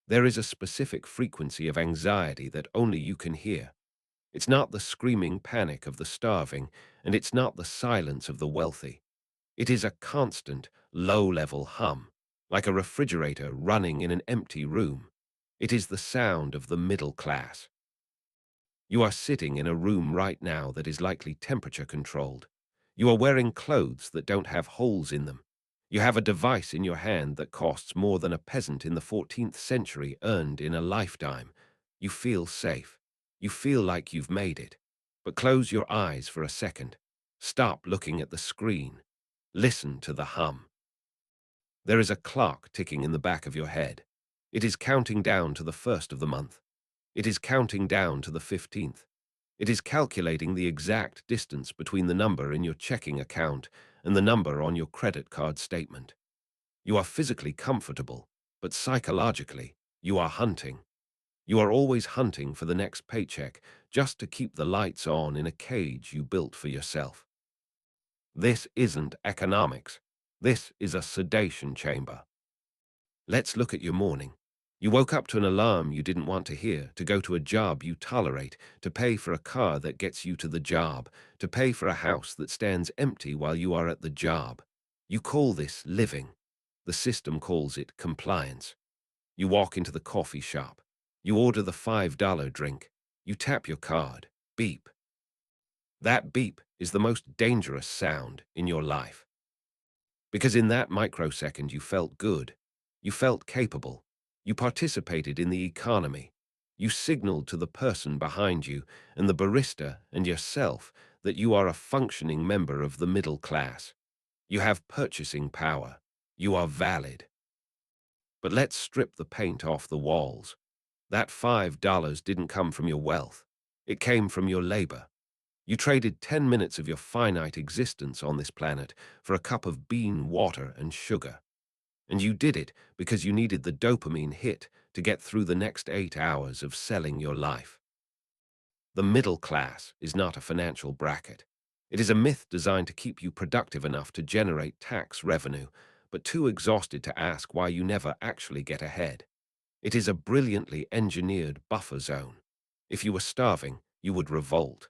There is a specific frequency of anxiety that only you can hear. It's not the screaming panic of the starving, and it's not the silence of the wealthy. It is a constant, low-level hum, like a refrigerator running in an empty room. It is the sound of the middle class. You are sitting in a room right now that is likely temperature-controlled. You are wearing clothes that don't have holes in them. You have a device in your hand that costs more than a peasant in the 14th century earned in a lifetime. You feel safe. You feel like you've made it. But close your eyes for a second. Stop looking at the screen. Listen to the hum. There is a clock ticking in the back of your head. It is counting down to the first of the month. It is counting down to the 15th. It is calculating the exact distance between the number in your checking account and the number on your credit card statement. You are physically comfortable, but psychologically, you are hunting. You are always hunting for the next paycheck just to keep the lights on in a cage you built for yourself. This isn't economics. This is a sedation chamber. Let's look at your morning. You woke up to an alarm you didn't want to hear, to go to a job you tolerate, to pay for a car that gets you to the job, to pay for a house that stands empty while you are at the job. You call this living. The system calls it compliance. You walk into the coffee shop. You order the $5 drink. You tap your card. Beep. That beep is the most dangerous sound in your life. Because in that microsecond you felt good. You felt capable. You participated in the economy. You signaled to the person behind you and the barista and yourself that you are a functioning member of the middle class. You have purchasing power. You are valid. But let's strip the paint off the walls. That $5 didn't come from your wealth. It came from your labor. You traded 10 minutes of your finite existence on this planet for a cup of bean water and sugar. And you did it because you needed the dopamine hit to get through the next 8 hours of selling your life. The middle class is not a financial bracket. It is a myth designed to keep you productive enough to generate tax revenue, but too exhausted to ask why you never actually get ahead. It is a brilliantly engineered buffer zone. If you were starving, you would revolt.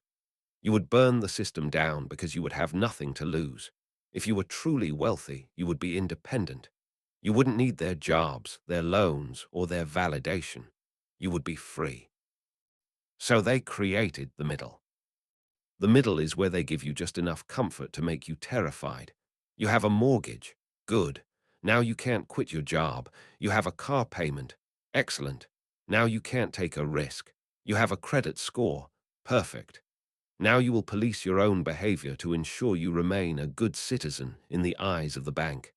You would burn the system down because you would have nothing to lose. If you were truly wealthy, you would be independent. You wouldn't need their jobs, their loans, or their validation. You would be free. So they created the middle. The middle is where they give you just enough comfort to make you terrified. You have a mortgage. Good. Now you can't quit your job. You have a car payment. Excellent. Now you can't take a risk. You have a credit score. Perfect. Now you will police your own behavior to ensure you remain a good citizen in the eyes of the bank.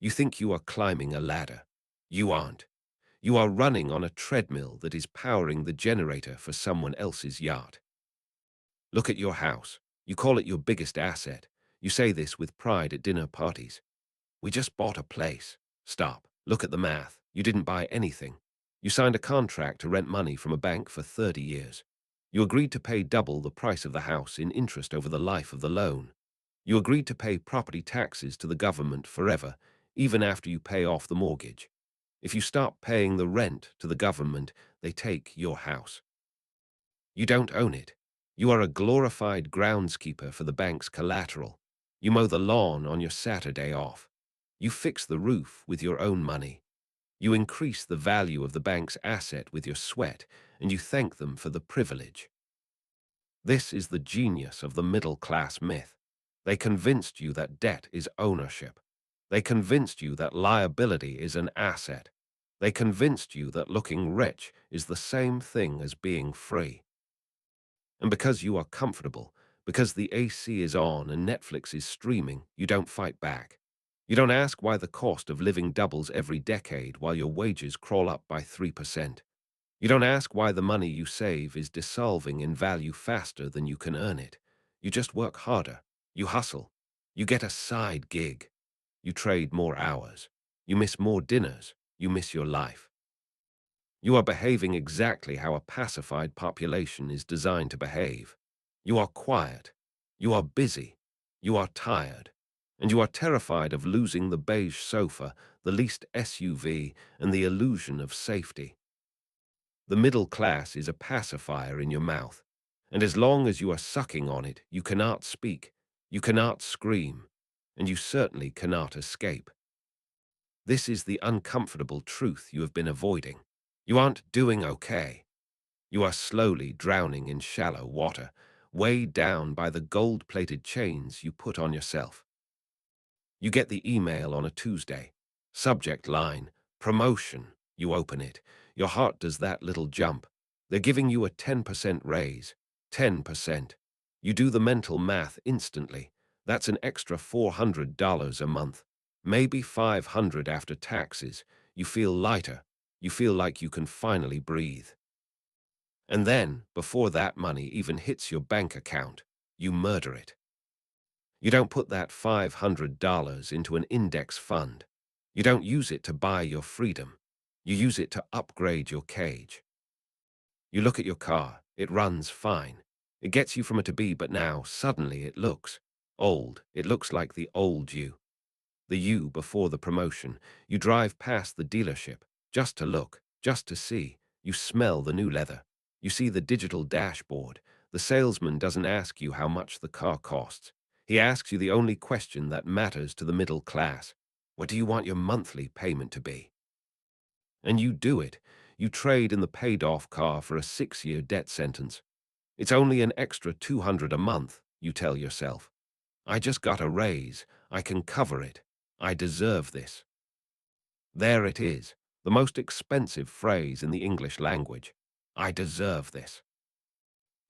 You think you are climbing a ladder. You aren't. You are running on a treadmill that is powering the generator for someone else's yacht. Look at your house. You call it your biggest asset. You say this with pride at dinner parties. We just bought a place. Stop. Look at the math. You didn't buy anything. You signed a contract to rent money from a bank for 30 years. You agreed to pay double the price of the house in interest over the life of the loan. You agreed to pay property taxes to the government forever, even after you pay off the mortgage. If you stop paying the rent to the government, they take your house. You don't own it. You are a glorified groundskeeper for the bank's collateral. You mow the lawn on your Saturday off. You fix the roof with your own money. You increase the value of the bank's asset with your sweat, and you thank them for the privilege. This is the genius of the middle-class myth. They convinced you that debt is ownership. They convinced you that liability is an asset. They convinced you that looking rich is the same thing as being free. And because you are comfortable, because the AC is on and Netflix is streaming, you don't fight back. You don't ask why the cost of living doubles every decade while your wages crawl up by 3%. You don't ask why the money you save is dissolving in value faster than you can earn it. You just work harder. You hustle. You get a side gig. You trade more hours. You miss more dinners. You miss your life. You are behaving exactly how a pacified population is designed to behave. You are quiet. You are busy. You are tired. And you are terrified of losing the beige sofa the least SUV, and the illusion of safety. The middle class is a pacifier in your mouth, and as long as you are sucking on it, you cannot speak, you cannot scream, and you certainly cannot escape. This is the uncomfortable truth you have been avoiding. You aren't doing okay. You are slowly drowning in shallow water, weighed down by the gold-plated chains you put on yourself. You get the email on a Tuesday. Subject line, promotion. You open it. Your heart does that little jump. They're giving you a 10% raise. 10%. You do the mental math instantly. That's an extra $400 a month. Maybe 500 after taxes. You feel lighter. You feel like you can finally breathe. And then, before that money even hits your bank account, you murder it. You don't put that $500 into an index fund. You don't use it to buy your freedom. You use it to upgrade your cage. You look at your car. It runs fine. It gets you from A to B, but now, suddenly, it looks old. It looks like the old you. The you before the promotion. You drive past the dealership, just to look, just to see. You smell the new leather. You see the digital dashboard. The salesman doesn't ask you how much the car costs. He asks you the only question that matters to the middle class. What do you want your monthly payment to be? And you do it. You trade in the paid-off car for a 6-year debt sentence. It's only an extra $200 a month, you tell yourself. I just got a raise. I can cover it. I deserve this. There it is, the most expensive phrase in the English language. I deserve this.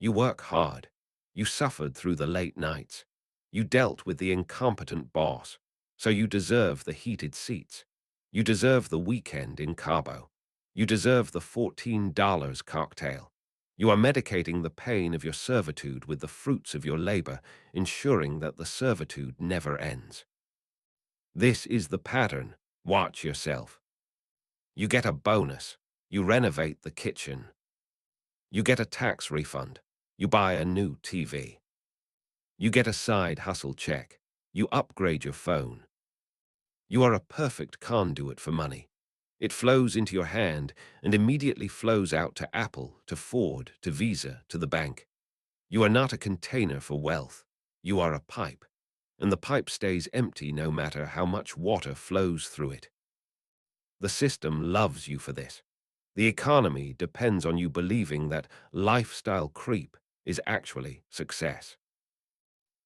You work hard. You suffered through the late nights. You dealt with the incompetent boss. So you deserve the heated seats. You deserve the weekend in Cabo. You deserve the $14 cocktail. You are medicating the pain of your servitude with the fruits of your labor, ensuring that the servitude never ends. This is the pattern. Watch yourself. You get a bonus. You renovate the kitchen. You get a tax refund. You buy a new TV. You get a side hustle check. You upgrade your phone. You are a perfect conduit for money. It flows into your hand and immediately flows out to Apple, to Ford, to Visa, to the bank. You are not a container for wealth. You are a pipe, and the pipe stays empty no matter how much water flows through it. The system loves you for this. The economy depends on you believing that lifestyle creep is actually success.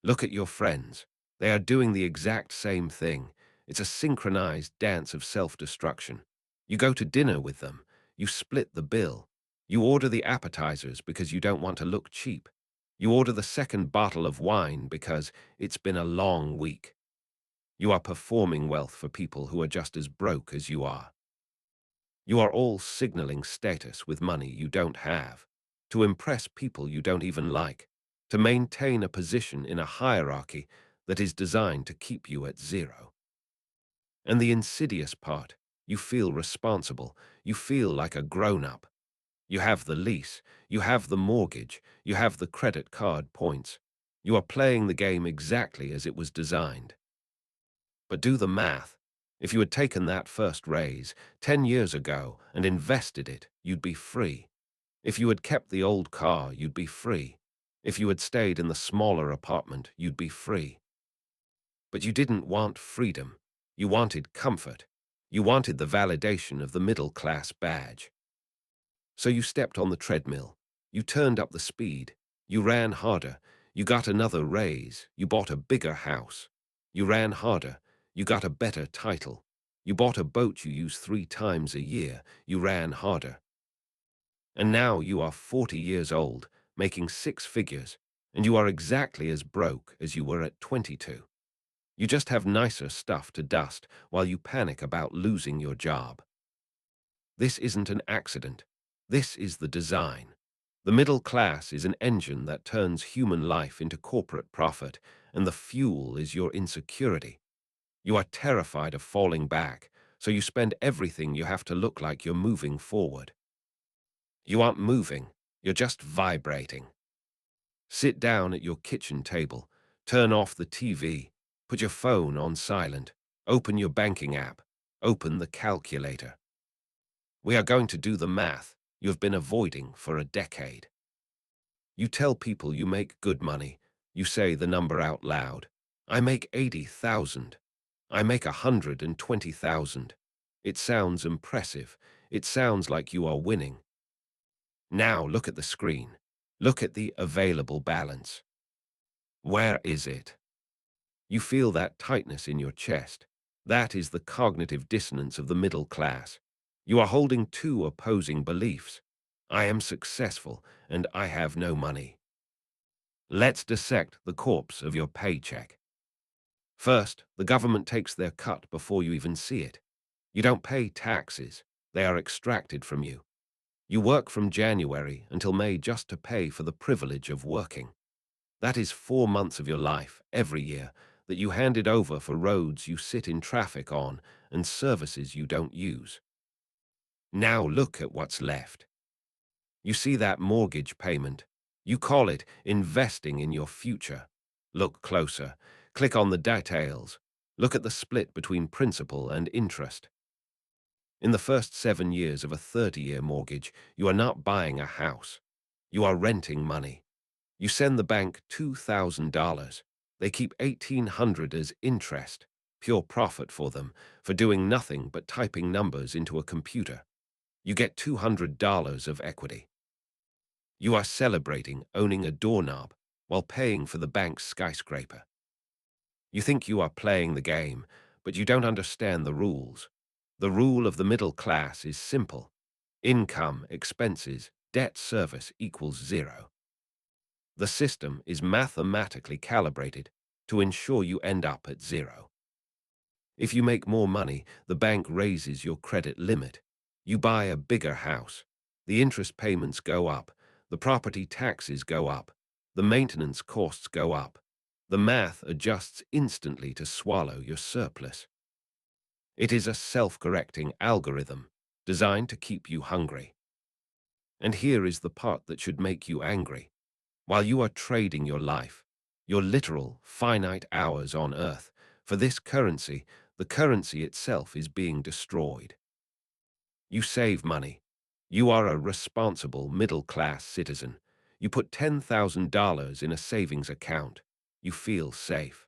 Look at your friends. They are doing the exact same thing. It's a synchronized dance of self-destruction. You go to dinner with them. You split the bill. You order the appetizers because you don't want to look cheap. You order the second bottle of wine because it's been a long week. You are performing wealth for people who are just as broke as you are. You are all signaling status with money you don't have, to impress people you don't even like, to maintain a position in a hierarchy that is designed to keep you at zero. And the insidious part, you feel responsible, you feel like a grown-up. You have the lease, you have the mortgage, you have the credit card points. You are playing the game exactly as it was designed. But do the math. If you had taken that first raise 10 years ago and invested it, you'd be free. If you had kept the old car, you'd be free. If you had stayed in the smaller apartment, you'd be free. But you didn't want freedom. You wanted comfort. You wanted the validation of the middle-class badge. So you stepped on the treadmill. You turned up the speed. You ran harder. You got another raise. You bought a bigger house. You ran harder. You got a better title. You bought a boat you use 3 times a year. You ran harder. And now you are 40 years old, making 6 figures, and you are exactly as broke as you were at 22. You just have nicer stuff to dust while you panic about losing your job. This isn't an accident. This is the design. The middle class is an engine that turns human life into corporate profit, and the fuel is your insecurity. You are terrified of falling back, so you spend everything you have to look like you're moving forward. You aren't moving, you're just vibrating. Sit down at your kitchen table, turn off the TV, put your phone on silent, open your banking app, Open the calculator. We are going to do the math you have been avoiding for a decade. You tell people you make good money. You say the number out loud. I make 80,000. I make 120,000. It sounds impressive. It sounds like you are winning. Now look at the screen. Look at the available balance. Where is it? You feel that tightness in your chest. That is the cognitive dissonance of the middle class. You are holding two opposing beliefs. I am successful and I have no money. Let's dissect the corpse of your paycheck. First, the government takes their cut before you even see it. You don't pay taxes. They are extracted from you. You work from January until May just to pay for the privilege of working. That is 4 months of your life, every year, that you handed over for roads you sit in traffic on and services you don't use. Now look at what's left. You see that mortgage payment. You call it investing in your future. Look closer. Click on the details. Look at the split between principal and interest. In the first 7 years of a 30-year mortgage, you are not buying a house. You are renting money. You send the bank $2,000. They keep $1,800 as interest, pure profit for them, for doing nothing but typing numbers into a computer. You get $200 of equity. You are celebrating owning a doorknob while paying for the bank's skyscraper. You think you are playing the game, but you don't understand the rules. The rule of the middle class is simple. Income, expenses, debt service equals zero. The system is mathematically calibrated to ensure you end up at zero. If you make more money, the bank raises your credit limit. You buy a bigger house. The interest payments go up. The property taxes go up. The maintenance costs go up. The math adjusts instantly to swallow your surplus. It is a self-correcting algorithm designed to keep you hungry. And here is the part that should make you angry. While you are trading your life, your literal, finite hours on Earth, for this currency, the currency itself is being destroyed. You save money. You are a responsible middle-class citizen. You put $10,000 in a savings account. You feel safe.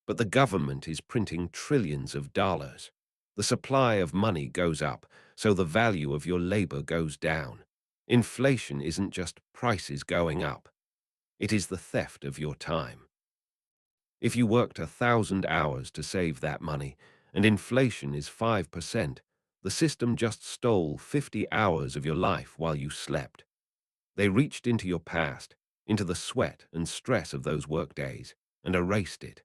But the government is printing trillions of dollars. The supply of money goes up, so the value of your labor goes down. Inflation isn't just prices going up. It is the theft of your time. If you worked 1,000 hours to save that money, and inflation is 5%, the system just stole 50 hours of your life while you slept. They reached into your past, into the sweat and stress of those workdays, and erased it.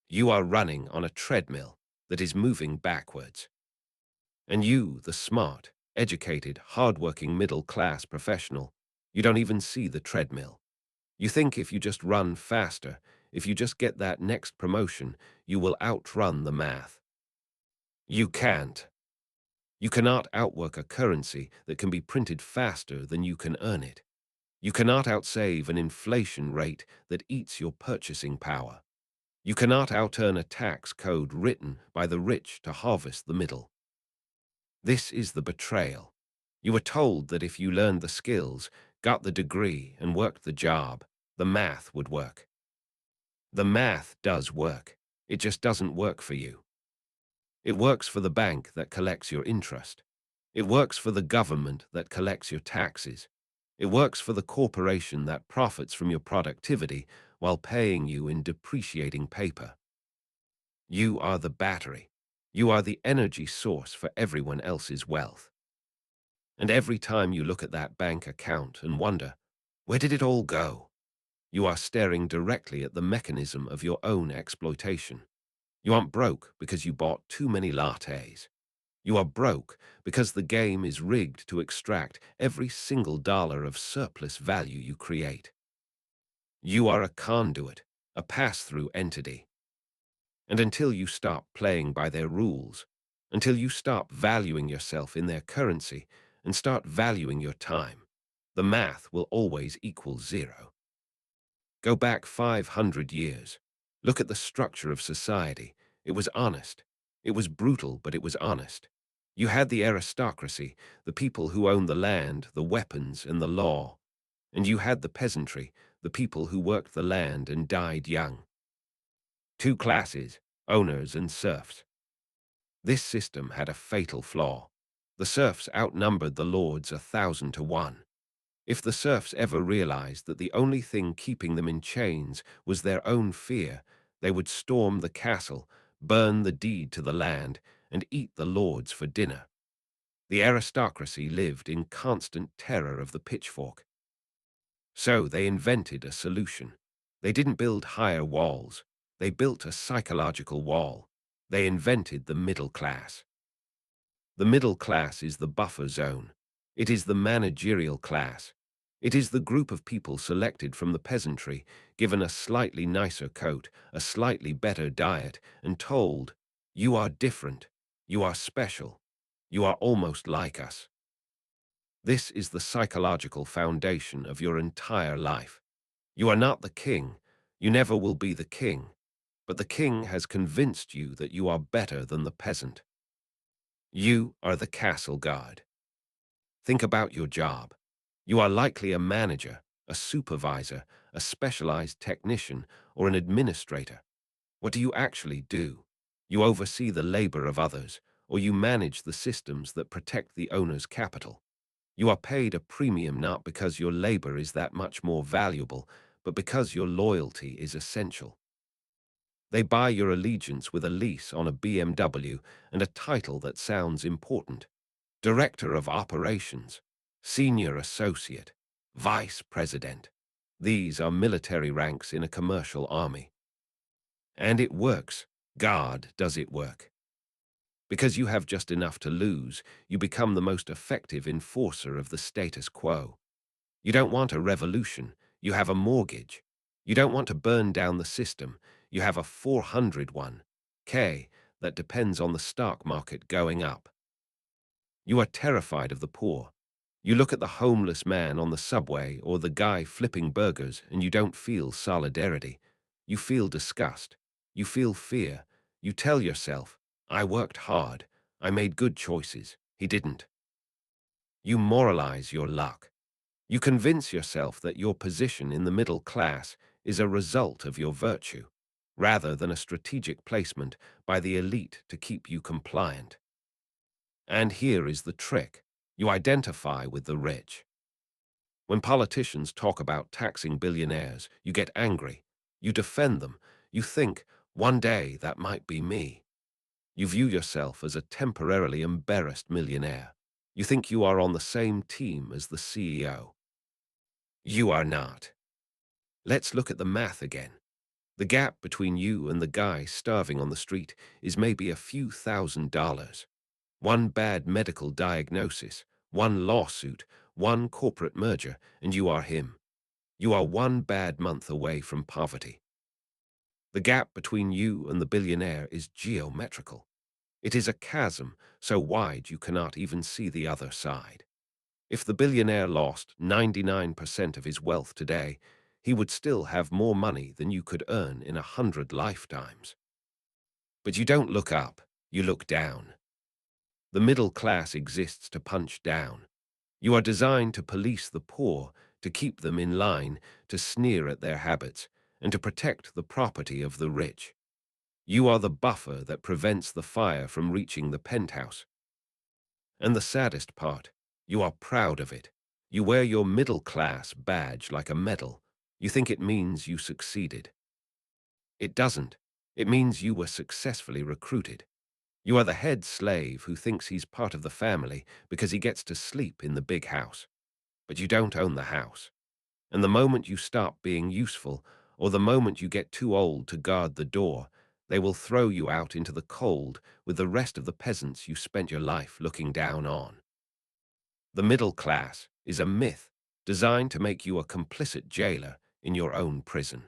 You are running on a treadmill that is moving backwards. And you, the smart, educated, hard-working middle-class professional, you don't even see the treadmill. You think if you just run faster, if you just get that next promotion, you will outrun the math. You can't. You cannot outwork a currency that can be printed faster than you can earn it. You cannot outsave an inflation rate that eats your purchasing power. You cannot outearn a tax code written by the rich to harvest the middle. This is the betrayal. You were told that if you learned the skills, got the degree, and worked the job, the math would work. The math does work. It just doesn't work for you. It works for the bank that collects your interest. It works for the government that collects your taxes. It works for the corporation that profits from your productivity while paying you in depreciating paper. You are the battery. You are the energy source for everyone else's wealth. And every time you look at that bank account and wonder, where did it all go? You are staring directly at the mechanism of your own exploitation. You aren't broke because you bought too many lattes. You are broke because the game is rigged to extract every single dollar of surplus value you create. You are a conduit, a pass-through entity. And until you stop playing by their rules, until you stop valuing yourself in their currency and start valuing your time, the math will always equal zero. Go back 500 years. Look at the structure of society. It was honest. It was brutal, but it was honest. You had the aristocracy, the people who owned the land, the weapons, and the law. And you had the peasantry, the people who worked the land and died young. Two classes, owners and serfs. This system had a fatal flaw. The serfs outnumbered the lords 1,000 to 1. If the serfs ever realized that the only thing keeping them in chains was their own fear, they would storm the castle, burn the deed to the land, and eat the lords for dinner. The aristocracy lived in constant terror of the pitchfork. So they invented a solution. They didn't build higher walls. They built a psychological wall. They invented the middle class. The middle class is the buffer zone. It is the managerial class. It is the group of people selected from the peasantry, given a slightly nicer coat, a slightly better diet, and told, "You are different. You are special. You are almost like us." This is the psychological foundation of your entire life. You are not the king. You never will be the king. But the king has convinced you that you are better than the peasant. You are the castle guard. Think about your job. You are likely a manager, a supervisor, a specialized technician, or an administrator. What do you actually do? You oversee the labor of others, or you manage the systems that protect the owner's capital. You are paid a premium not because your labor is that much more valuable, but because your loyalty is essential. They buy your allegiance with a lease on a BMW and a title that sounds important. Director of Operations, Senior Associate, Vice President. These are military ranks in a commercial army. And it works. God does it work. Because you have just enough to lose, you become the most effective enforcer of the status quo. You don't want a revolution, you have a mortgage. You don't want to burn down the system, you have a 401k that depends on the stock market going up. You are terrified of the poor. You look at the homeless man on the subway or the guy flipping burgers and you don't feel solidarity. You feel disgust. You feel fear. You tell yourself, "I worked hard. I made good choices. He didn't." You moralize your luck. You convince yourself that your position in the middle class is a result of your virtue, rather than a strategic placement by the elite to keep you compliant. And here is the trick. You identify with the rich. When politicians talk about taxing billionaires, you get angry. You defend them. You think, one day that might be me. You view yourself as a temporarily embarrassed millionaire. You think you are on the same team as the CEO. You are not. Let's look at the math again. The gap between you and the guy starving on the street is maybe a few $1,000s. One bad medical diagnosis, one lawsuit, one corporate merger, and you are him. You are one bad month away from poverty. The gap between you and the billionaire is geometrical. It is a chasm so wide you cannot even see the other side. If the billionaire lost 99% of his wealth today, he would still have more money than you could earn in 100 lifetimes. But you don't look up, you look down. The middle class exists to punch down. You are designed to police the poor, to keep them in line, to sneer at their habits, and to protect the property of the rich. You are the buffer that prevents the fire from reaching the penthouse. And the saddest part, you are proud of it. You wear your middle class badge like a medal. You think it means you succeeded. It doesn't. It means you were successfully recruited. You are the head slave who thinks he's part of the family because he gets to sleep in the big house. But you don't own the house. And the moment you stop being useful, or the moment you get too old to guard the door, they will throw you out into the cold with the rest of the peasants you spent your life looking down on. The middle class is a myth designed to make you a complicit jailer in your own prison.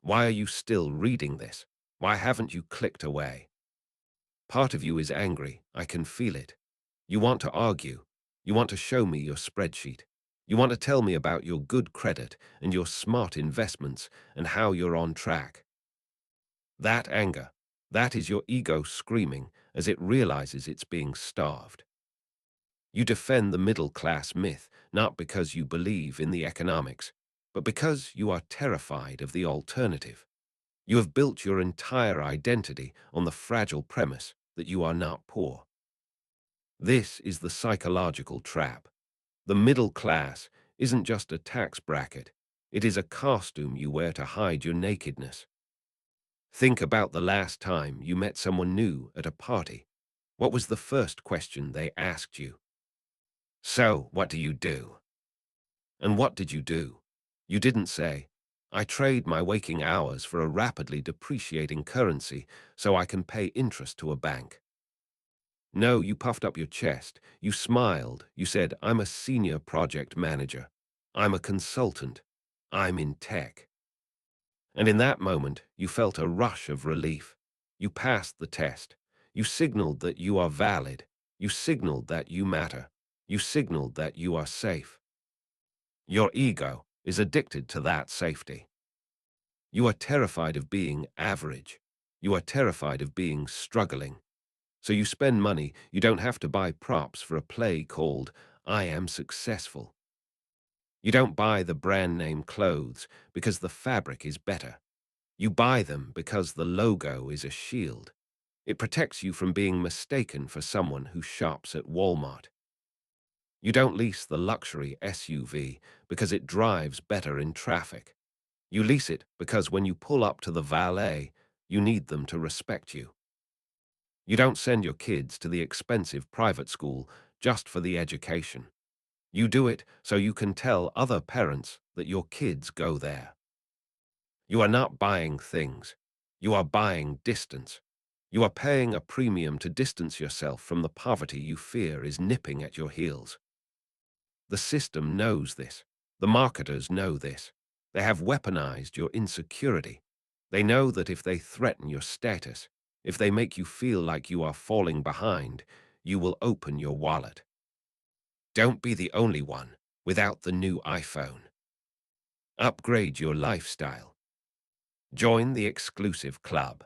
Why are you still reading this? Why haven't you clicked away? Part of you is angry. I can feel it. You want to argue. You want to show me your spreadsheet. You want to tell me about your good credit and your smart investments and how you're on track. That anger, That is your ego screaming as it realizes it's being starved. You defend the middle-class myth not because you believe in the economics, but because you are terrified of the alternative. You have built your entire identity on the fragile premise that you are not poor. This is the psychological trap. The middle class isn't just a tax bracket. It is a costume you wear to hide your nakedness. Think about the last time you met someone new at a party. What was the first question they asked you? So, what do you do? And what did you do? You didn't say, I trade my waking hours for a rapidly depreciating currency so I can pay interest to a bank. No, you puffed up your chest. You smiled. You said, I'm a senior project manager. I'm a consultant. I'm in tech. And in that moment, you felt a rush of relief. You passed the test. You signaled that you are valid. You signaled that you matter. You signaled that you are safe. Your ego is addicted to that safety. You are terrified of being average. You are terrified of being struggling. So you spend money. You don't have to buy props for a play called I Am Successful. You don't buy the brand name clothes because the fabric is better. You buy them because the logo is a shield. It protects you from being mistaken for someone who shops at Walmart. You don't lease the luxury SUV because it drives better in traffic. You lease it because when you pull up to the valet, you need them to respect you. You don't send your kids to the expensive private school just for the education. You do it so you can tell other parents that your kids go there. You are not buying things. You are buying distance. You are paying a premium to distance yourself from the poverty you fear is nipping at your heels. The system knows this. The marketers know this. They have weaponized your insecurity. They know that if they threaten your status, if they make you feel like you are falling behind, you will open your wallet. Don't be the only one without the new iPhone. Upgrade your lifestyle. Join the exclusive club.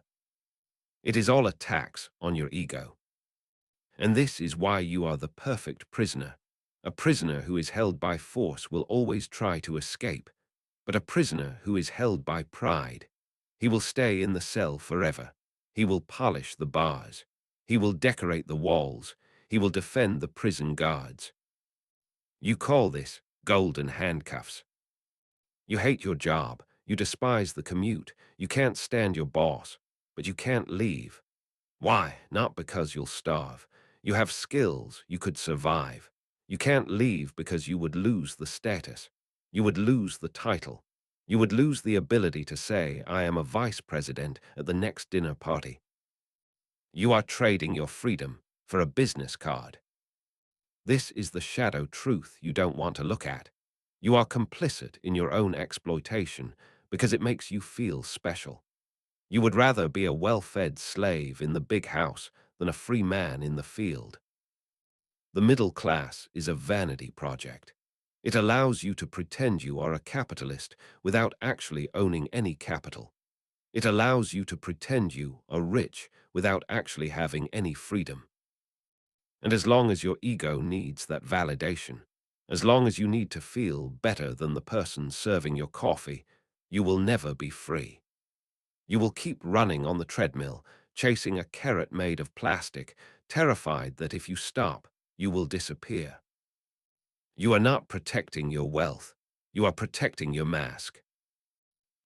It is all a tax on your ego. And this is why you are the perfect prisoner. A prisoner who is held by force will always try to escape, but a prisoner who is held by pride, he will stay in the cell forever. He will polish the bars. He will decorate the walls. He will defend the prison guards. You call this golden handcuffs. You hate your job. You despise the commute. You can't stand your boss, but you can't leave. Why? Not because you'll starve. You have skills. You could survive. You can't leave because you would lose the status. You would lose the title. You would lose the ability to say, I am a vice president at the next dinner party. You are trading your freedom for a business card. This is the shadow truth you don't want to look at. You are complicit in your own exploitation because it makes you feel special. You would rather be a well-fed slave in the big house than a free man in the field. The middle class is a vanity project. It allows you to pretend you are a capitalist without actually owning any capital. It allows you to pretend you are rich without actually having any freedom. And as long as your ego needs that validation, as long as you need to feel better than the person serving your coffee, you will never be free. You will keep running on the treadmill, chasing a carrot made of plastic, terrified that if you stop, you will disappear. You are not protecting your wealth. You are protecting your mask.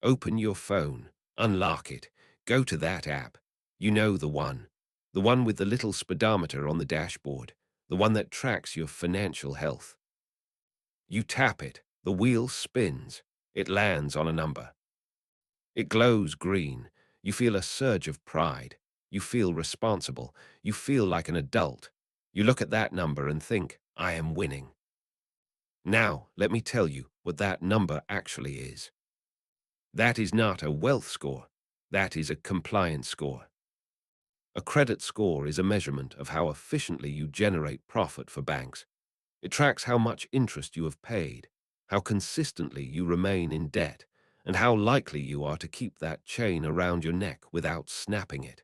Open your phone, unlock it, go to that app. You know the one with the little speedometer on the dashboard, the one that tracks your financial health. You tap it, the wheel spins, it lands on a number. It glows green. You feel a surge of pride. You feel responsible. You feel like an adult. You look at that number and think, I am winning. Now, let me tell you what that number actually is. That is not a wealth score. That is a compliance score. A credit score is a measurement of how efficiently you generate profit for banks. It tracks how much interest you have paid, how consistently you remain in debt, and how likely you are to keep that chain around your neck without snapping it.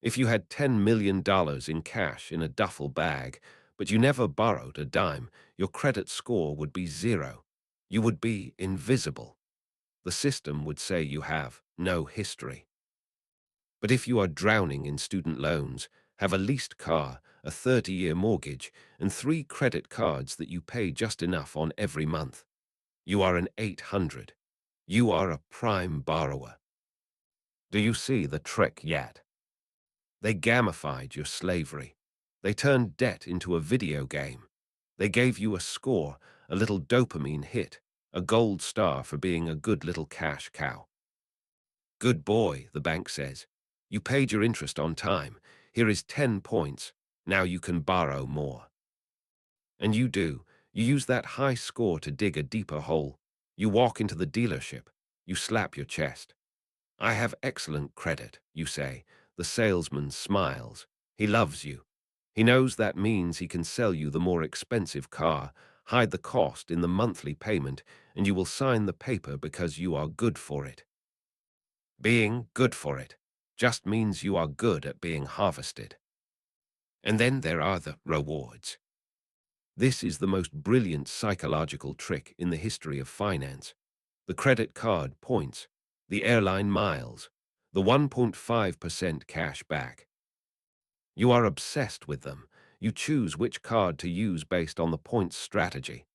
If you had $10 million in cash in a duffel bag, but you never borrowed a dime, your credit score would be zero. You would be invisible. The system would say you have no history. But if you are drowning in student loans, have a leased car, a 30-year mortgage, and 3 credit cards that you pay just enough on every month, you are an 800. You are a prime borrower. Do you see the trick yet? They gamified your slavery. They turned debt into a video game. They gave you a score, a little dopamine hit, a gold star for being a good little cash cow. Good boy, the bank says. You paid your interest on time. Here is 10 points. Now you can borrow more. And you do. You use that high score to dig a deeper hole. You walk into the dealership. You slap your chest. I have excellent credit, you say. The salesman smiles. He loves you. He knows that means he can sell you the more expensive car, hide the cost in the monthly payment, and you will sign the paper because you are good for it. Being good for it just means you are good at being harvested. And then there are the rewards. This is the most brilliant psychological trick in the history of finance. The credit card points, the airline miles, the 1.5% cash back. You are obsessed with them. You choose which card to use based on the points strategy.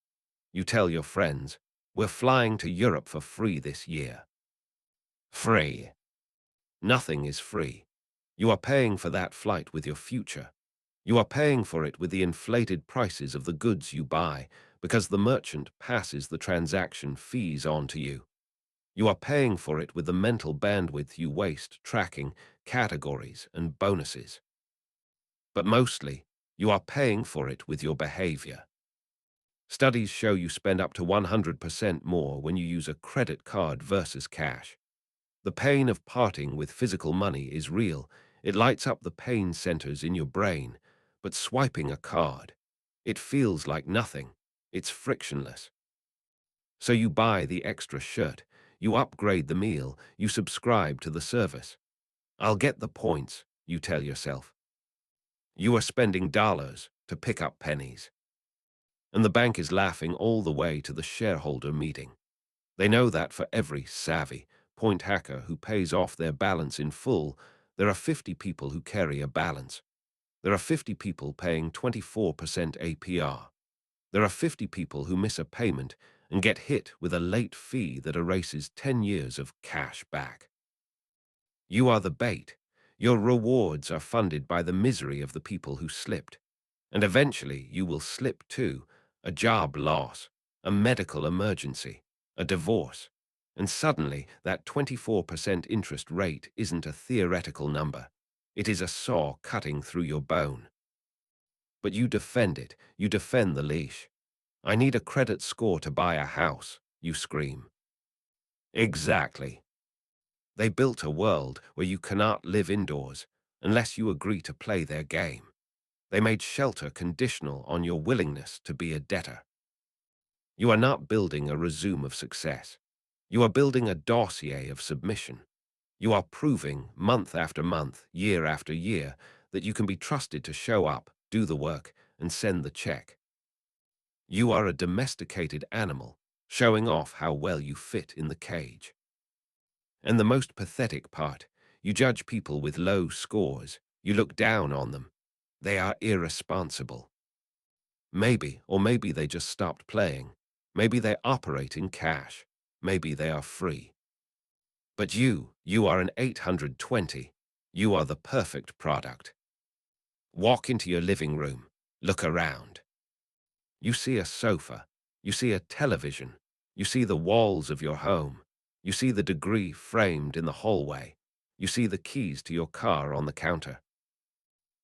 You tell your friends, we're flying to Europe for free this year. Free. Nothing is free. You are paying for that flight with your future. You are paying for it with the inflated prices of the goods you buy because the merchant passes the transaction fees on to you. You are paying for it with the mental bandwidth you waste tracking categories and bonuses. But mostly, you are paying for it with your behavior. Studies show you spend up to 100% more when you use a credit card versus cash. The pain of parting with physical money is real. It lights up the pain centers in your brain. But swiping a card, it feels like nothing. It's frictionless. So you buy the extra shirt, you upgrade the meal, you subscribe to the service. I'll get the points, you tell yourself. You are spending dollars to pick up pennies. And the bank is laughing all the way to the shareholder meeting. They know that for every savvy point hacker who pays off their balance in full, there are 50 people who carry a balance. There are 50 people paying 24% APR. There are 50 people who miss a payment and get hit with a late fee that erases 10 years of cash back. You are the bait. Your rewards are funded by the misery of the people who slipped. And eventually you will slip too. A job loss, a medical emergency, a divorce. And suddenly that 24% interest rate isn't a theoretical number. It is a saw cutting through your bone. But you defend it. You defend the leash. I need a credit score to buy a house, you scream. Exactly. They built a world where you cannot live indoors unless you agree to play their game. They made shelter conditional on your willingness to be a debtor. You are not building a resume of success. You are building a dossier of submission. You are proving, month after month, year after year, that you can be trusted to show up, do the work, and send the check. You are a domesticated animal, showing off how well you fit in the cage. And the most pathetic part, you judge people with low scores. You look down on them. They are irresponsible. Maybe, or maybe they just stopped playing. Maybe they operate in cash. Maybe they are free. But you are an 820. You are the perfect product. Walk into your living room. Look around. You see a sofa. You see a television. You see the walls of your home. You see the degree framed in the hallway. You see the keys to your car on the counter.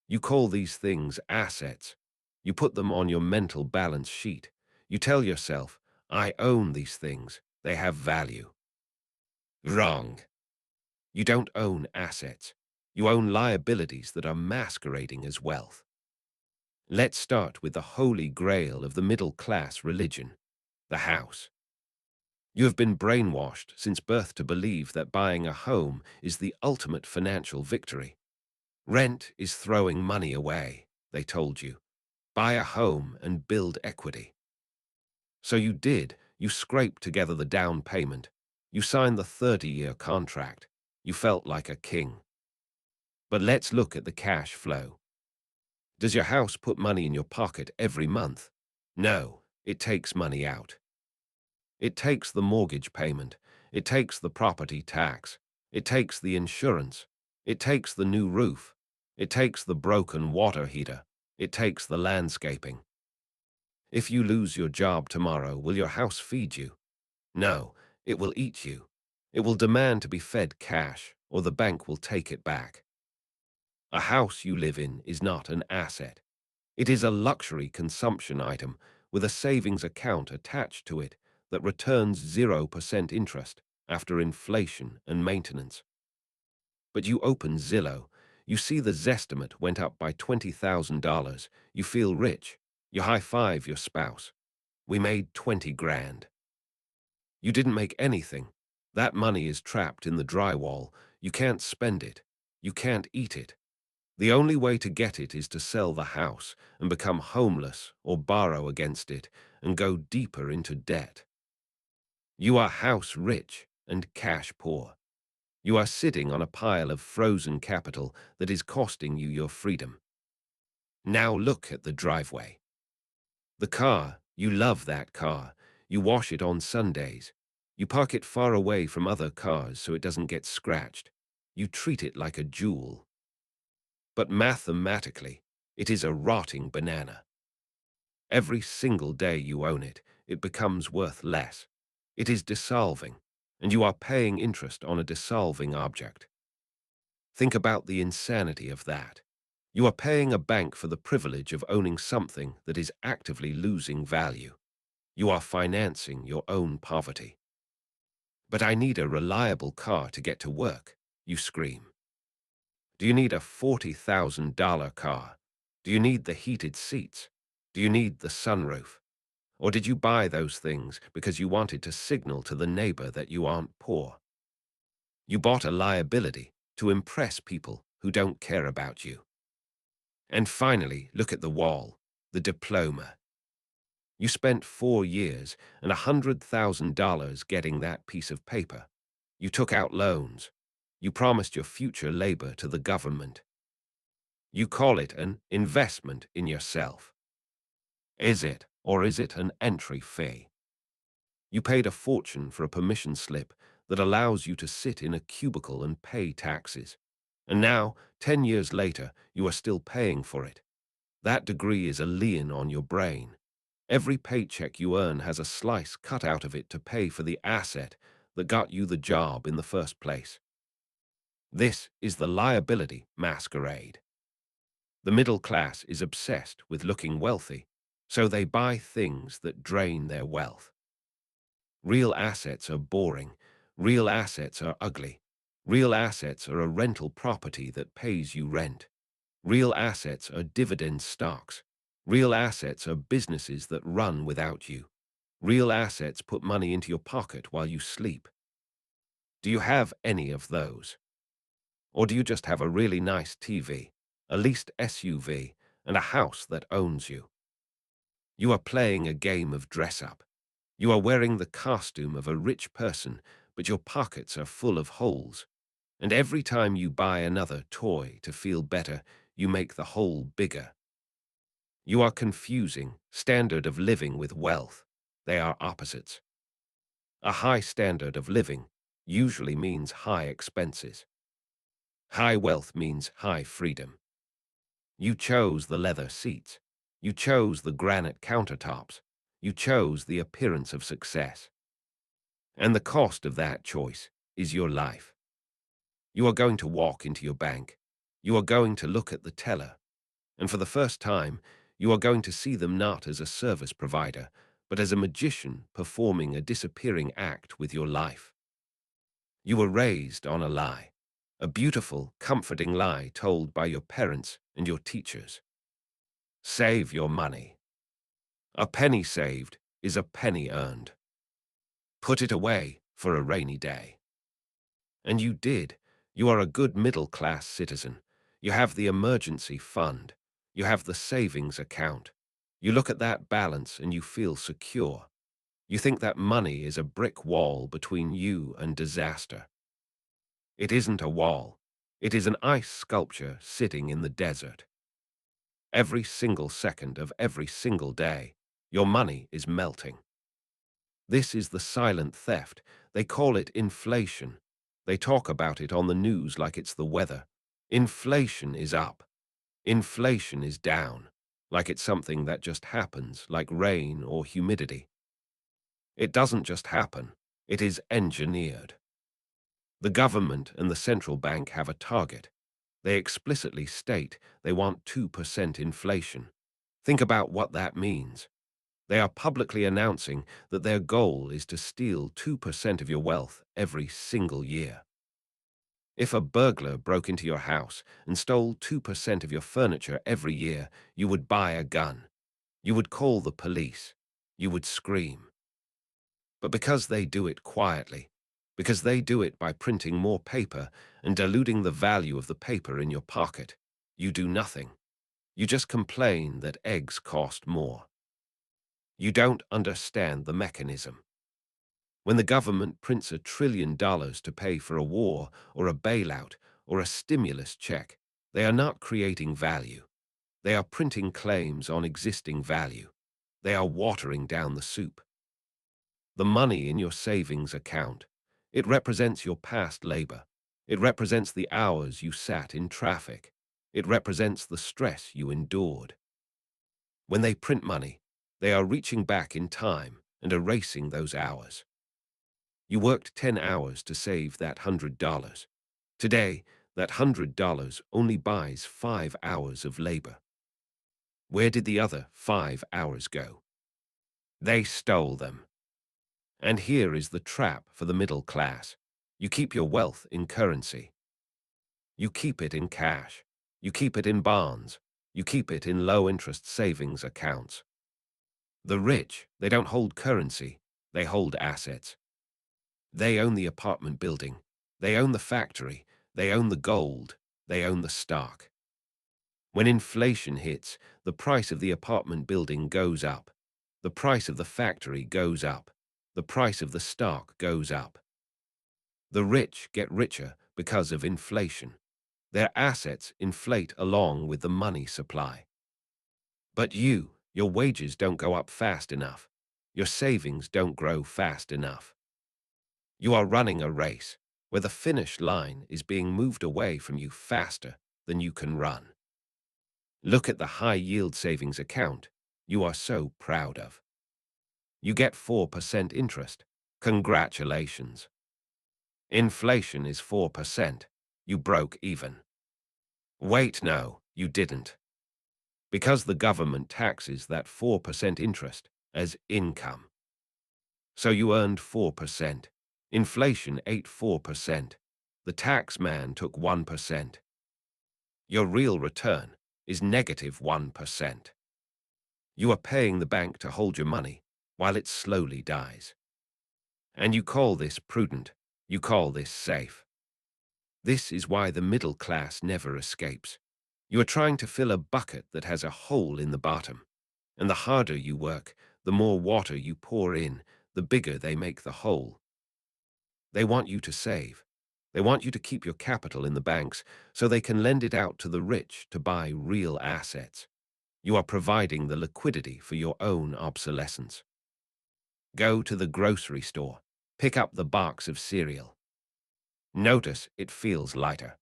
You call these things assets. You put them on your mental balance sheet. You tell yourself, I own these things. They have value. Wrong. You don't own assets. You own liabilities that are masquerading as wealth. Let's start with the holy grail of the middle-class religion, the house. You have been brainwashed since birth to believe that buying a home is the ultimate financial victory. Rent is throwing money away, they told you. Buy a home and build equity. So you did. You scraped together the down payment. You signed the 30-year contract. You felt like a king. But let's look at the cash flow. Does your house put money in your pocket every month? No, it takes money out. It takes the mortgage payment. It takes the property tax. It takes the insurance. It takes the new roof. It takes the broken water heater. It takes the landscaping. If you lose your job tomorrow, will your house feed you? No, it will eat you. It will demand to be fed cash, or the bank will take it back. A house you live in is not an asset. It is a luxury consumption item with a savings account attached to it that returns 0% interest after inflation and maintenance. But you open Zillow, you see the Zestimate went up by $20,000. You feel rich. You high-five your spouse. We made 20 grand. You didn't make anything. That money is trapped in the drywall. You can't spend it. You can't eat it. The only way to get it is to sell the house and become homeless or borrow against it and go deeper into debt. You are house rich and cash poor. You are sitting on a pile of frozen capital that is costing you your freedom. Now look at the driveway. The car, you love that car. You wash it on Sundays. You park it far away from other cars so it doesn't get scratched. You treat it like a jewel. But mathematically, it is a rotting banana. Every single day you own it, it becomes worth less. It is dissolving, and you are paying interest on a dissolving object. Think about the insanity of that. You are paying a bank for the privilege of owning something that is actively losing value. You are financing your own poverty. But I need a reliable car to get to work, you scream. Do you need a $40,000 car? Do you need the heated seats? Do you need the sunroof? Or did you buy those things because you wanted to signal to the neighbor that you aren't poor? You bought a liability to impress people who don't care about you. And finally, look at the wall, the diploma. You spent 4 years and $100,000 getting that piece of paper. You took out loans. You promised your future labor to the government. You call it an investment in yourself. Is it, or is it an entry fee? You paid a fortune for a permission slip that allows you to sit in a cubicle and pay taxes. And now, 10 years later, you are still paying for it. That degree is a lien on your brain. Every paycheck you earn has a slice cut out of it to pay for the asset that got you the job in the first place. This is the liability masquerade. The middle class is obsessed with looking wealthy, so they buy things that drain their wealth. Real assets are boring. Real assets are ugly. Real assets are a rental property that pays you rent. Real assets are dividend stocks. Real assets are businesses that run without you. Real assets put money into your pocket while you sleep. Do you have any of those? Or do you just have a really nice TV, a leased SUV, and a house that owns you? You are playing a game of dress-up. You are wearing the costume of a rich person, but your pockets are full of holes. And every time you buy another toy to feel better, you make the hole bigger. You are confusing standard of living with wealth. They are opposites. A high standard of living usually means high expenses. High wealth means high freedom. You chose the leather seats. You chose the granite countertops. You chose the appearance of success. And the cost of that choice is your life. You are going to walk into your bank. You are going to look at the teller. And for the first time, you are going to see them not as a service provider, but as a magician performing a disappearing act with your life. You were raised on a lie, a beautiful, comforting lie told by your parents and your teachers. Save your money. A penny saved is a penny earned. Put it away for a rainy day. And you did. You are a good middle-class citizen. You have the emergency fund. You have the savings account. You look at that balance and you feel secure. You think that money is a brick wall between you and disaster. It isn't a wall. It is an ice sculpture sitting in the desert. Every single second of every single day, your money is melting. This is the silent theft. They call it inflation. They talk about it on the news like it's the weather. Inflation is up. Inflation is down. Like it's something that just happens, like rain or humidity. It doesn't just happen. It is engineered. The government and the central bank have a target. They explicitly state they want 2% inflation. Think about what that means. They are publicly announcing that their goal is to steal 2% of your wealth every single year. If a burglar broke into your house and stole 2% of your furniture every year, you would buy a gun. You would call the police. You would scream. But because they do it quietly, because they do it by printing more paper and diluting the value of the paper in your pocket, you do nothing. You just complain that eggs cost more. You don't understand the mechanism. When the government prints $1 trillion to pay for a war or a bailout or a stimulus check, they are not creating value. They are printing claims on existing value. They are watering down the soup. The money in your savings account, it represents your past labor. It represents the hours you sat in traffic. It represents the stress you endured. When they print money, they are reaching back in time and erasing those hours. You worked 10 hours to save that $100. Today, that $100 only buys 5 hours of labor. Where did the other 5 hours go? They stole them. And here is the trap for the middle class. You keep your wealth in currency. You keep it in cash. You keep it in bonds. You keep it in low-interest savings accounts. The rich, they don't hold currency. They hold assets. They own the apartment building. They own the factory. They own the gold. They own the stock. When inflation hits, the price of the apartment building goes up. The price of the factory goes up. The price of the stock goes up. The rich get richer because of inflation. Their assets inflate along with the money supply. But your wages don't go up fast enough. Your savings don't grow fast enough. You are running a race where the finish line is being moved away from you faster than you can run. Look at the high-yield savings account you are so proud of. You get 4% interest. Congratulations. Inflation is 4%. You broke even. Wait, no, you didn't. Because the government taxes that 4% interest as income. So you earned 4%. Inflation ate 4%. The tax man took 1%. Your real return is negative 1%. You are paying the bank to hold your money while it slowly dies. And you call this prudent. You call this safe. This is why the middle class never escapes. You are trying to fill a bucket that has a hole in the bottom. And the harder you work, the more water you pour in, the bigger they make the hole. They want you to save. They want you to keep your capital in the banks so they can lend it out to the rich to buy real assets. You are providing the liquidity for your own obsolescence. Go to the grocery store. Pick up the box of cereal. Notice it feels lighter.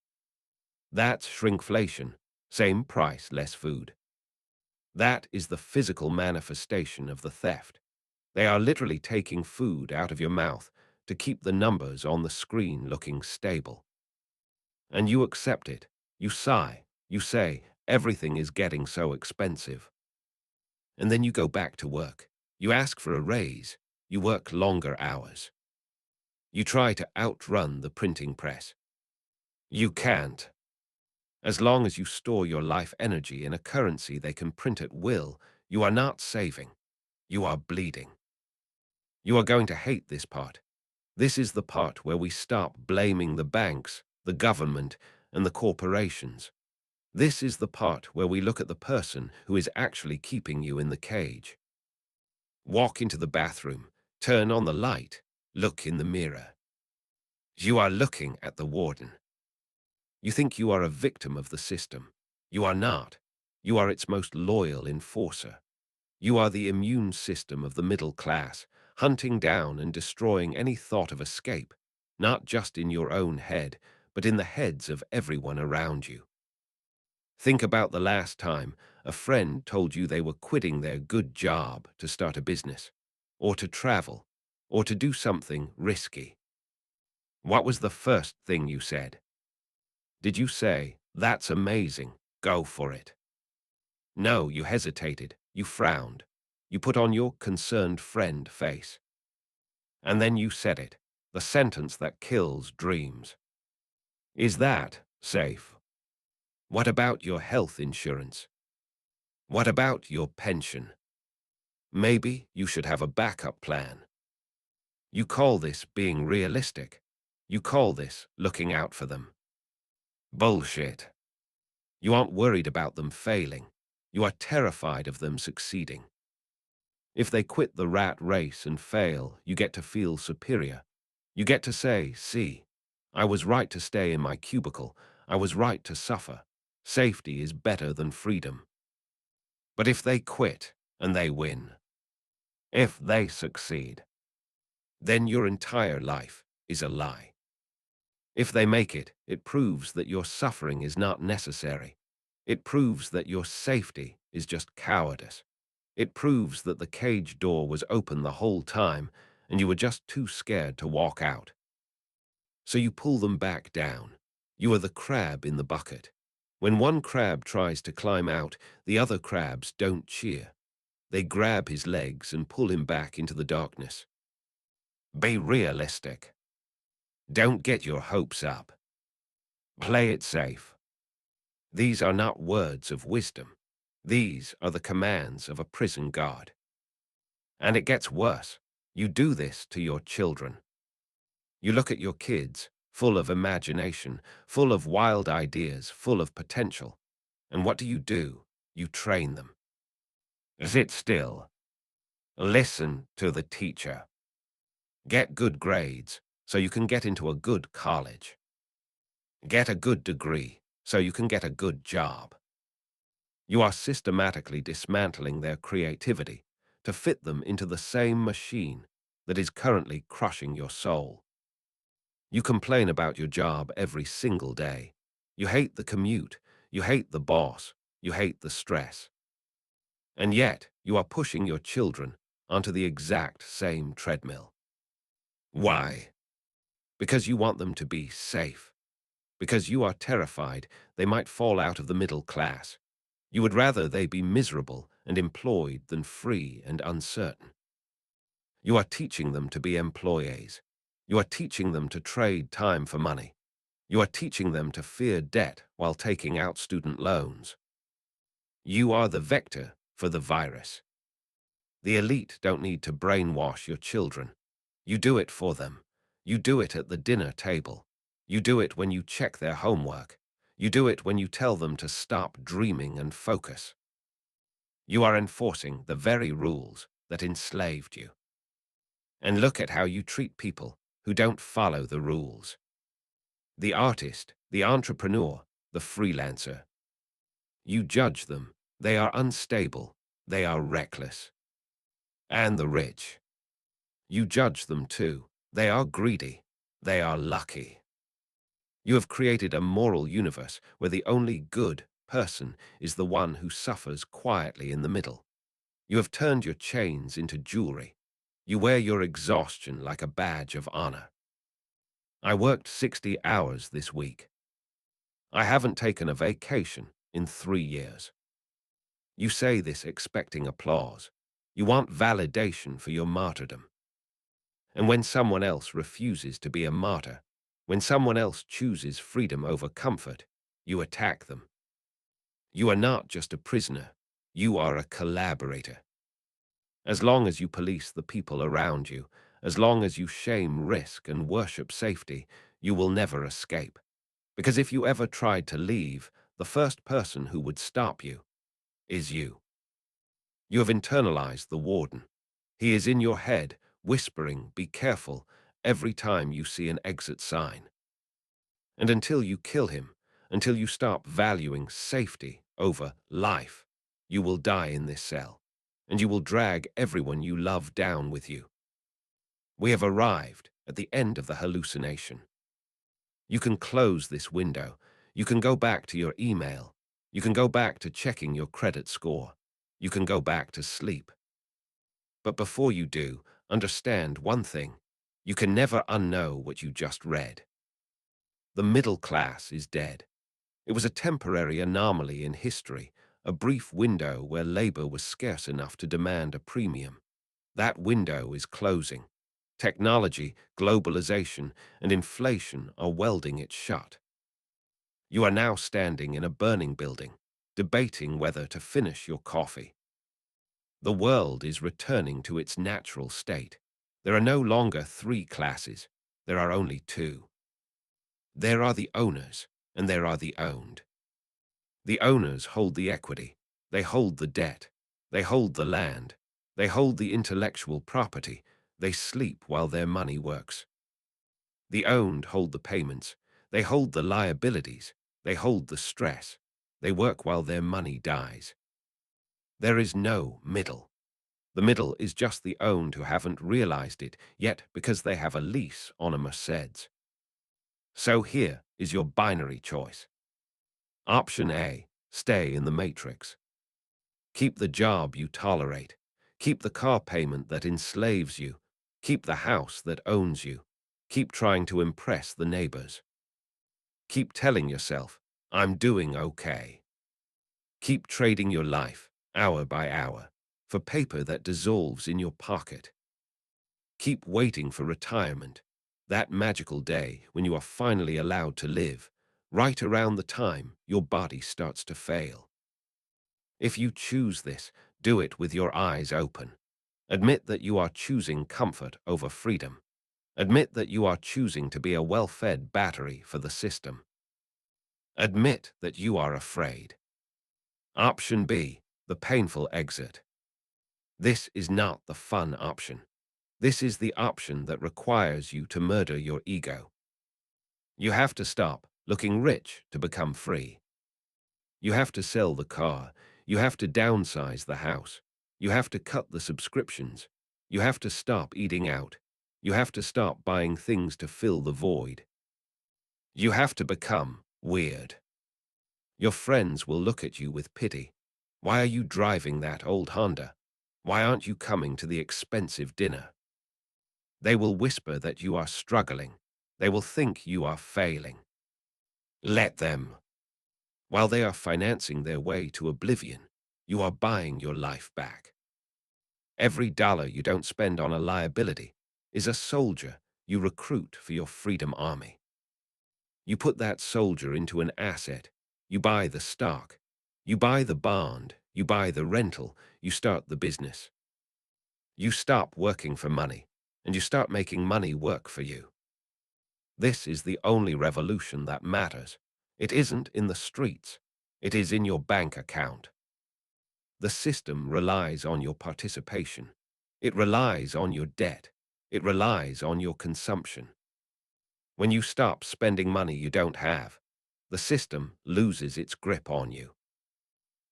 That's shrinkflation. Same price, less food. That is the physical manifestation of the theft. They are literally taking food out of your mouth to keep the numbers on the screen looking stable. And you accept it. You sigh. You say, everything is getting so expensive. And then you go back to work. You ask for a raise. You work longer hours. You try to outrun the printing press. You can't. As long as you store your life energy in a currency they can print at will, you are not saving. You are bleeding. You are going to hate this part. This is the part where we stop blaming the banks, the government, and the corporations. This is the part where we look at the person who is actually keeping you in the cage. Walk into the bathroom, turn on the light, look in the mirror. You are looking at the warden. You think you are a victim of the system. You are not. You are its most loyal enforcer. You are the immune system of the middle class, hunting down and destroying any thought of escape, not just in your own head, but in the heads of everyone around you. Think about the last time a friend told you they were quitting their good job to start a business, or to travel, or to do something risky. What was the first thing you said? Did you say, "That's amazing, go for it"? No, you hesitated, you frowned, you put on your concerned friend face. And then you said it, the sentence that kills dreams. Is that safe? What about your health insurance? What about your pension? Maybe you should have a backup plan. You call this being realistic. You call this looking out for them. Bullshit. You aren't worried about them failing. You are terrified of them succeeding. If they quit the rat race and fail, you get to feel superior. You get to say, "See, I was right to stay in my cubicle. I was right to suffer. Safety is better than freedom." But if they quit and they win, if they succeed, then your entire life is a lie. If they make it, it proves that your suffering is not necessary. It proves that your safety is just cowardice. It proves that the cage door was open the whole time and you were just too scared to walk out. So you pull them back down. You are the crab in the bucket. When one crab tries to climb out, the other crabs don't cheer. They grab his legs and pull him back into the darkness. Be realistic. Don't get your hopes up. Play it safe. These are not words of wisdom. These are the commands of a prison guard. And it gets worse. You do this to your children. You look at your kids, full of imagination, full of wild ideas, full of potential. And what do? You train them. Sit still. Listen to the teacher. Get good grades so you can get into a good college. Get a good degree so you can get a good job. You are systematically dismantling their creativity to fit them into the same machine that is currently crushing your soul. You complain about your job every single day. You hate the commute. You hate the boss. You hate the stress. And yet, you are pushing your children onto the exact same treadmill. Why? Because you want them to be safe. Because you are terrified they might fall out of the middle class. You would rather they be miserable and employed than free and uncertain. You are teaching them to be employees. You are teaching them to trade time for money. You are teaching them to fear debt while taking out student loans. You are the vector for the virus. The elite don't need to brainwash your children. You do it for them. You do it at the dinner table. You do it when you check their homework. You do it when you tell them to stop dreaming and focus. You are enforcing the very rules that enslaved you. And look at how you treat people who don't follow the rules. The artist, the entrepreneur, the freelancer. You judge them. They are unstable. They are reckless. And the rich. You judge them too. They are greedy. They are lucky. You have created a moral universe where the only good person is the one who suffers quietly in the middle. You have turned your chains into jewelry. You wear your exhaustion like a badge of honor. I worked 60 hours this week. I haven't taken a vacation in 3 years. You say this expecting applause. You want validation for your martyrdom. And when someone else refuses to be a martyr, when someone else chooses freedom over comfort, you attack them. You are not just a prisoner. You are a collaborator. As long as you police the people around you, as long as you shame risk and worship safety, you will never escape. Because if you ever tried to leave, the first person who would stop you is you. You have internalized the warden. He is in your head, whispering, "Be careful," every time you see an exit sign. And until you kill him, until you stop valuing safety over life, you will die in this cell, and you will drag everyone you love down with you. We have arrived at the end of the hallucination. You can close this window. You can go back to your email. You can go back to checking your credit score. You can go back to sleep. But before you do, understand one thing. You can never unknow what you just read. The middle class is dead. It was a temporary anomaly in history, a brief window where labor was scarce enough to demand a premium. That window is closing. Technology, globalization, and inflation are welding it shut. You are now standing in a burning building, debating whether to finish your coffee. The world is returning to its natural state. There are no longer three classes. There are only two. There are the owners, and there are the owned. The owners hold the equity. They hold the debt. They hold the land. They hold the intellectual property. They sleep while their money works. The owned hold the payments. They hold the liabilities. They hold the stress. They work while their money dies. There is no middle. The middle is just the owned who haven't realized it yet because they have a lease on a Mercedes. So here is your binary choice. Option A, stay in the matrix. Keep the job you tolerate. Keep the car payment that enslaves you. Keep the house that owns you. Keep trying to impress the neighbors. Keep telling yourself, "I'm doing okay." Keep trading your life, hour by hour, for paper that dissolves in your pocket. Keep waiting for retirement, that magical day when you are finally allowed to live, right around the time your body starts to fail. If you choose this, do it with your eyes open. Admit that you are choosing comfort over freedom. Admit that you are choosing to be a well-fed battery for the system. Admit that you are afraid. Option B, the painful exit. This is not the fun option. This is the option that requires you to murder your ego. You have to stop looking rich to become free. You have to sell the car. You have to downsize the house. You have to cut the subscriptions. You have to stop eating out. You have to stop buying things to fill the void. You have to become weird. Your friends will look at you with pity. Why are you driving that old Honda? Why aren't you coming to the expensive dinner? They will whisper that you are struggling. They will think you are failing. Let them. While they are financing their way to oblivion, you are buying your life back. Every dollar you don't spend on a liability is a soldier you recruit for your freedom army. You put that soldier into an asset. You buy the stock. You buy the bond. You buy the rental. You start the business. You stop working for money, and you start making money work for you. This is the only revolution that matters. It isn't in the streets. It is in your bank account. The system relies on your participation. It relies on your debt. It relies on your consumption. When you stop spending money you don't have, the system loses its grip on you.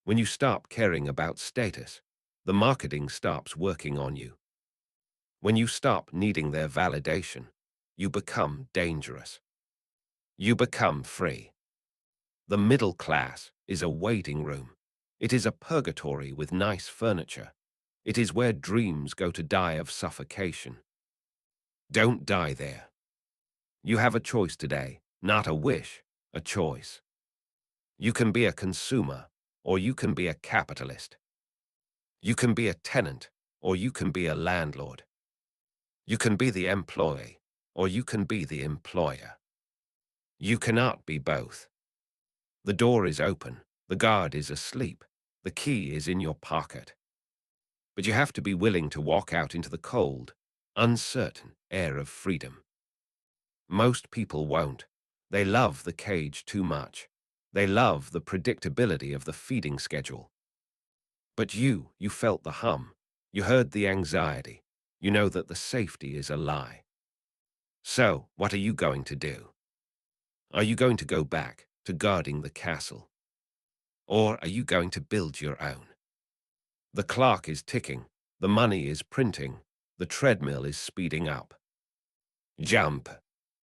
When you stop caring about status, the marketing stops working on you. When you stop needing their validation, you become dangerous. You become free. The middle class is a waiting room. It is a purgatory with nice furniture. It is where dreams go to die of suffocation. Don't die there. You have a choice today, not a wish, a choice. You can be a consumer, or you can be a capitalist. You can be a tenant, or you can be a landlord. You can be the employee, or you can be the employer. You cannot be both. The door is open, the guard is asleep, the key is in your pocket. But you have to be willing to walk out into the cold, uncertain air of freedom. Most people won't. They love the cage too much. They love the predictability of the feeding schedule. But you felt the hum. You heard the anxiety. You know that the safety is a lie. So, what are you going to do? Are you going to go back to guarding the castle? Or are you going to build your own? The clock is ticking. The money is printing. The treadmill is speeding up. Jump.